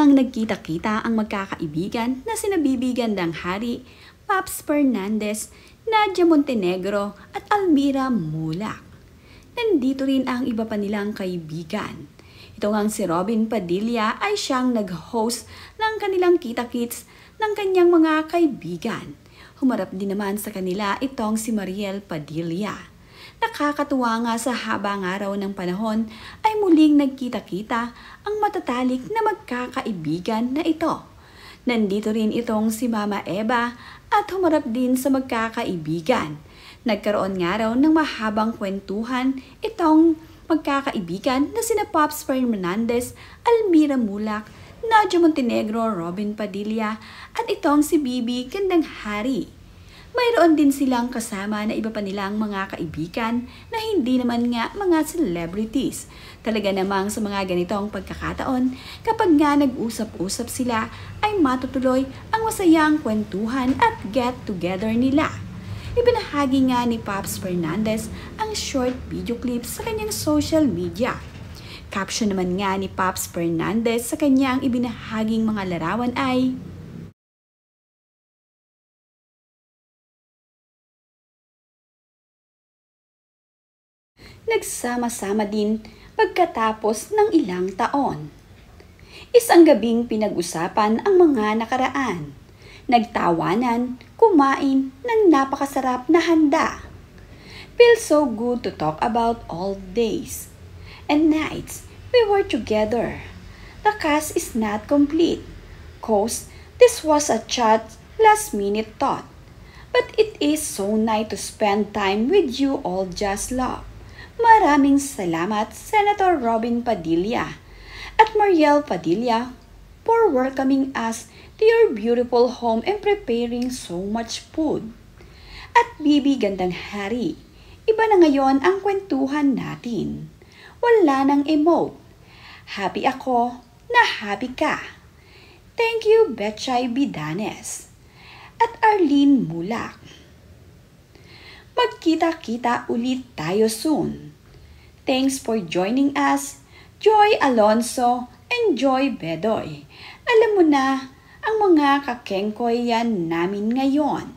ngang nagkita-kita ang magkakaibigan na sina Bibi Gandang Hari, Paps Fernandez, Nadia Montenegro at Almira Mulak. Nandito rin ang iba pa nilang kaibigan. Ito ngang si Robin Padilla ay siyang nag-host ng kanilang kita-kits ng kanyang mga kaibigan. Humarap din naman sa kanila itong si Mariel Padilla. Nakakatuwa nga sa habang araw ng panahon ay muling nagkita-kita ang matatalik na magkakaibigan na ito. Nandito rin itong si Mama Eva at humarap din sa magkakaibigan. Nagkaroon nga raw ng mahabang kwentuhan itong magkakaibigan na sina Pops Fernandez, Almira Mulak, Nadia Montenegro, Robin Padilla at itong si Bibi Gandang Hari. Mayroon din silang kasama na iba pa nilang mga kaibigan na hindi naman nga mga celebrities. Talaga namang sa mga ganitong pagkakataon, kapag nga nag-usap-usap sila ay matutuloy ang masayang kwentuhan at get-together nila. Ibinahagi nga ni Pops Fernandez ang short video clips sa kanyang social media. Caption naman nga ni Pops Fernandez sa kanyang ibinahaging mga larawan ay, nagsama-sama din pagkatapos ng ilang taon. Isang gabing pinag-usapan ang mga nakaraan. Nagtawanan, kumain ng napakasarap na handa. Feels so good to talk about all days and nights we were together. The cast is not complete, 'cause this was a chat last-minute thought. But it is so nice to spend time with you all, just love. Maraming salamat, Senator Robin Padilla at Mariel Padilla, for welcoming us to your beautiful home and preparing so much food. At Bibi Gandang Hari, iba na ngayon ang kwentuhan natin. Wala nang emote. Happy ako na happy ka. Thank you, Betchay Bidanes at Arlene Mulak. Magkita-kita ulit tayo soon. Thanks for joining us, Joy Alonso and Joy Bedoy. Alam mo na, ang mga kakengkoy yan namin ngayon.